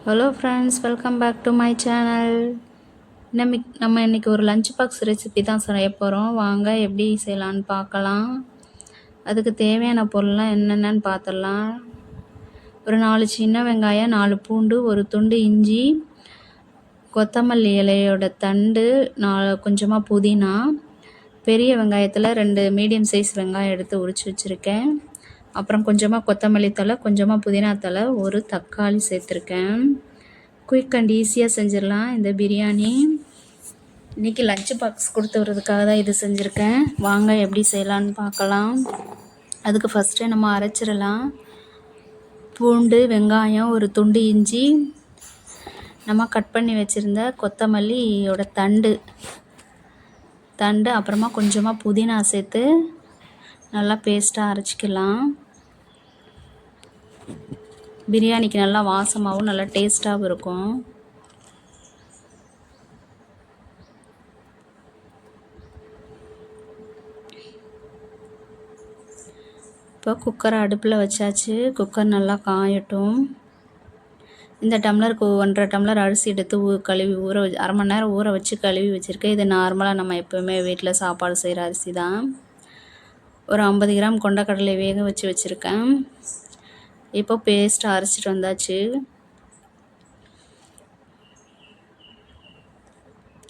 Hello friends, welcome back to my channel. நம்ம இன்றைக்கி ஒரு லஞ்ச் பாக்ஸ் ரெசிபி தான் செய்ய போகிறோம். வாங்க எப்படி செய்யலான்னு பார்க்கலாம். அதுக்கு தேவையான பொருள்லாம் என்னென்னு பார்த்துடலாம். ஒரு 4 சின்ன வெங்காயம், 4 பூண்டு, ஒரு துண்டு இஞ்சி, கொத்தமல்லி இலையோட தண்டு, கொஞ்சமாக புதினா, பெரிய வெங்காயத்தில் 2 மீடியம் சைஸ் வெங்காயம் எடுத்து உரித்து வச்சுருக்கேன். அப்புறம் கொஞ்சமாக கொத்தமல்லி தழை, கொஞ்சமாக புதினா தழை, ஒரு தக்காளி சேர்த்துருக்கேன். குயிக் அண்ட் ஈஸியாக செஞ்சிடலாம் இந்த பிரியாணி. இன்றைக்கி லஞ்ச் பாக்ஸ் கொடுத்து வர்றதுக்காக தான் இது செஞ்சுருக்கேன். வாங்க எப்படி செய்யலான்னு பார்க்கலாம். அதுக்கு ஃபஸ்ட்டு நம்ம அரைச்சிடலாம். பூண்டு, வெங்காயம், ஒரு துண்டு இஞ்சி, நம்ம கட் பண்ணி வச்சுருந்த கொத்தமல்லியோட தண்டு அப்புறமா கொஞ்சமாக புதினா சேர்த்து நல்லா பேஸ்ட்டாக அரைச்சிக்கலாம். பிரியாணிக்கு நல்லா வாசமாகவும் நல்லா டேஸ்ட்டாகவும் இருக்கும். இப்போ குக்கரை அடுப்பில் வச்சாச்சு. குக்கர் நல்லா காயட்டும். இந்த டம்ளருக்கு 1.5 டம்ளர் அரிசி எடுத்து கழுவி அரை மணி நேரம் ஊற வச்சு கழுவி வச்சுருக்கேன். இது நார்மலாக நம்ம எப்போவுமே வீட்டில் சாப்பாடு செய்கிற அரிசி தான். ஒரு 50 கிராம் கொண்டக்கடலை வேக வச்சுருக்கேன். இப்போ பேஸ்ட் அரைச்சிட்டு வந்தாச்சு.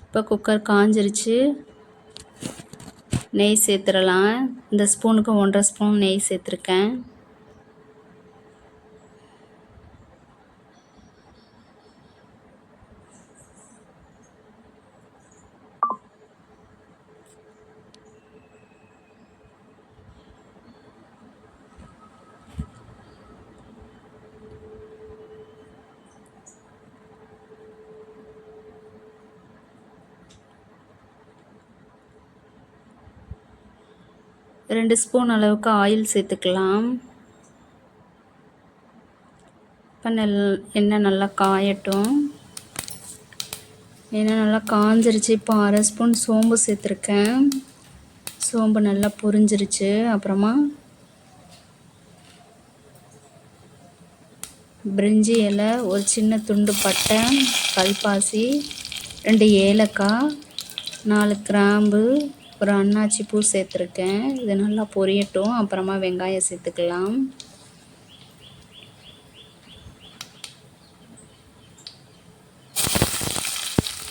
இப்போ குக்கர் காஞ்சிருச்சு. நெய் சேர்த்துடலாம். இந்த ஸ்பூனுக்கு 1.5 ஸ்பூன் நெய் சேர்த்துருக்கேன். ரெண்டு ஸ்பூன் அளவுக்கு ஆயில் சேர்த்துக்கலாம். இப்போ எண்ணெய் நல்லா காயட்டும். எண்ணெய் நல்லா காஞ்சிருச்சு. இப்போ அரை ஸ்பூன் சோம்பு சேர்த்துருக்கேன். சோம்பு நல்லா பொரிஞ்சிருச்சு. அப்புறமா பிரிஞ்சி இலை, ஒரு சின்ன துண்டு பட்டை, கல்பாசி, 2 ஏலக்காய், 4 கிராம்பு, ஒரு அன்னாச்சி பூ சேர்த்துருக்கேன். இது நல்லா பொரியட்டும். அப்புறமா வெங்காயம் சேர்த்துக்கலாம்.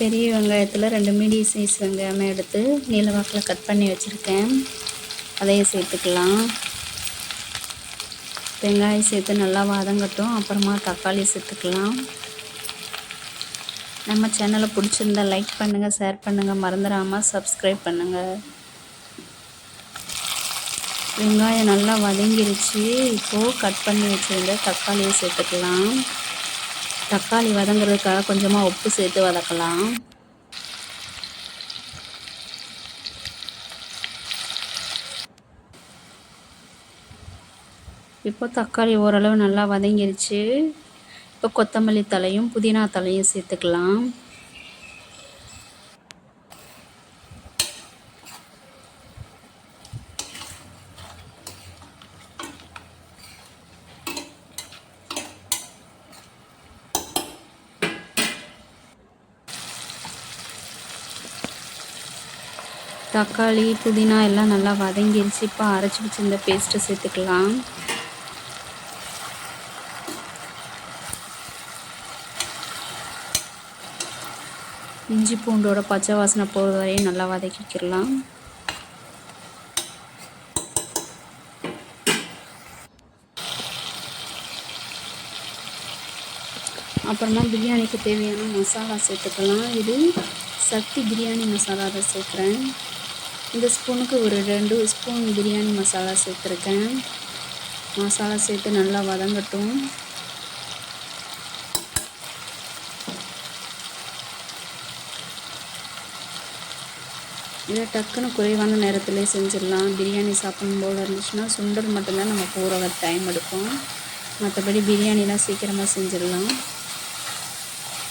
பெரிய வெங்காயத்தில் 2 மீடியம் சைஸ் வெங்காயமே எடுத்து நீளவாக்கில் கட் பண்ணி வச்சுருக்கேன். அதையும் சேர்த்துக்கலாம். வெங்காயம் சேர்த்து நல்லா வதங்கட்டும். அப்புறமா தக்காளி சேர்த்துக்கலாம். நம்ம சேனலை பிடிச்சிருந்தா லைக் பண்ணுங்கள், ஷேர் பண்ணுங்கள், மறந்துடாமல் சப்ஸ்கிரைப் பண்ணுங்கள். வெங்காயம் நல்லா வதங்கிருச்சு. இப்போது கட் பண்ணி வச்சுருந்த தக்காளியை சேர்த்துக்கலாம். தக்காளி வதங்குறதுக்காக கொஞ்சமாக உப்பு சேர்த்து வதக்கலாம். இப்போ தக்காளி ஓரளவு நல்லா வதங்கிருச்சு. இப்போ கொத்தமல்லி தழையும் புதினா தழையும் சேர்த்துக்கலாம். தக்காளி, புதினா எல்லாம் நல்லா வதங்கிருச்சு. இப்போ அரைச்சி வச்சிருந்த பேஸ்ட்டை சேர்த்துக்கலாம். இஞ்சி பூண்டோட பச்சை வாசனை போகிற வரையும் நல்லா வதக்கிக்கலாம். அப்புறமா பிரியாணிக்கு தேவையான மசாலா சேர்த்துக்கலாம். இது சக்தி பிரியாணி மசாலா தான் சேர்க்குறேன். இந்த ஸ்பூனுக்கு ஒரு 2 ஸ்பூன் பிரியாணி மசாலா சேர்த்துருக்கேன். மசாலா சேர்த்து நல்லா வதங்கட்டும். இதை டக்குன்னு குறைவான நேரத்திலே செஞ்சிடலாம். பிரியாணி சாப்பிடும் போல் இருந்துச்சுன்னா சுண்டல் மட்டும்தான் நம்ம ஊற டைம் எடுக்கும். மற்றபடி பிரியாணிலாம் சீக்கிரமாக செஞ்சிடலாம்.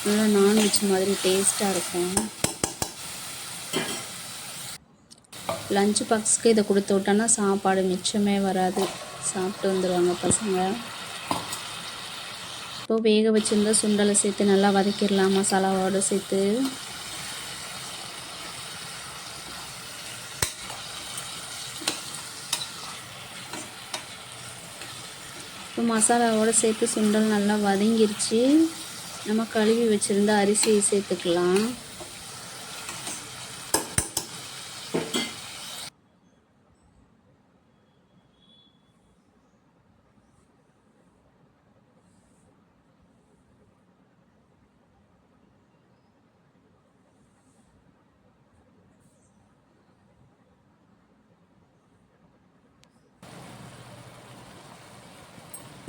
நல்லா நான்வெஜ் மாதிரி டேஸ்ட்டாக இருக்கும். லஞ்ச் பாக்ஸுக்கு இதை கொடுத்து விட்டோன்னா சாப்பாடு மிச்சமே வராது. சாப்பிட்டு வந்துடுவாங்க பசங்க. இப்போது வேக வச்சுருந்த சுண்டலை சேர்த்து நல்லா வதக்கிடலாம் மசாலாவோடு சேர்த்து. இப்போ மசாலாவோடு சேர்த்து சுண்டல் நல்லா வதங்கிருச்சு. நம்ம கழுவி வச்சுருந்த அரிசியை சேர்த்துக்கலாம்.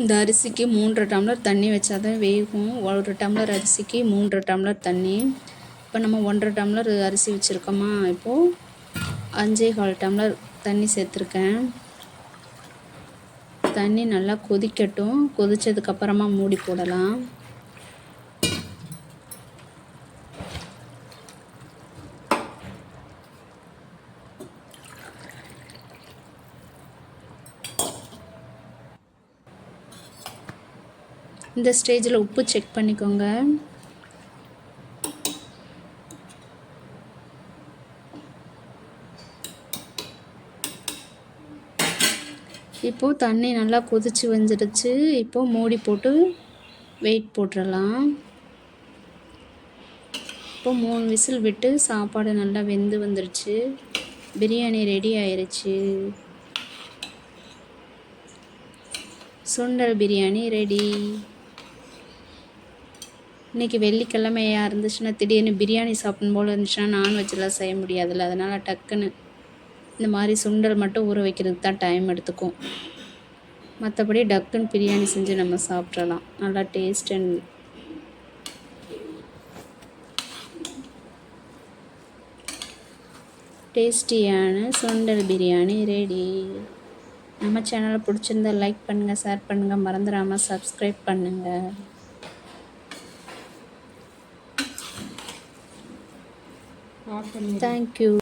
இந்த அரிசிக்கு 3 டம்ளர் தண்ணி வச்சா தான் வேகும். 1 டம்ளர் அரிசிக்கு 3 டம்ளர் தண்ணி. இப்போ நம்ம 1.5 டம்ளர் அரிசி வச்சுருக்கோமா, இப்போது 5.25 டம்ளர் தண்ணி சேர்த்துருக்கேன். தண்ணி நல்லா கொதிக்கட்டும். கொதித்ததுக்கப்புறமா மூடி போடலாம். இந்த ஸ்டேஜில் உப்பு செக் பண்ணிக்கோங்க. இப்போது தண்ணி நல்லா கொதிச்சு வந்துடுச்சு. இப்போது மூடி போட்டு வெயிட் போட்டுடலாம். இப்போது 3 விசில் விட்டு சாப்பாடு நல்லா வெந்து வந்துடுச்சு. பிரியாணி ரெடி ஆயிடுச்சு. சுண்டல் பிரியாணி ரெடி. இன்றைக்கி வெள்ளிக்கிழமையாக இருந்துச்சுன்னா திடீர்னு பிரியாணி சாப்பிடும் போல் இருந்துச்சுன்னா நான்வெஜ்லாம் செய்ய முடியாதுல்ல. அதனால் டக்குன்னு இந்த மாதிரி சுண்டல் மட்டும் ஊற வைக்கிறதுக்கு தான் டைம் எடுத்துக்கும். மற்றபடி டக்குன்னு பிரியாணி செஞ்சு நம்ம சாப்பிட்றலாம். நல்லா டேஸ்ட் அண்ட் டேஸ்டியான சுண்டல் பிரியாணி ரெடி. நம்ம சேனலை பிடிச்சிருந்தா லைக் பண்ணுங்கள், ஷேர் பண்ணுங்கள், மறந்துடாமல் சப்ஸ்கிரைப் பண்ணுங்கள். தேங்க்யூ.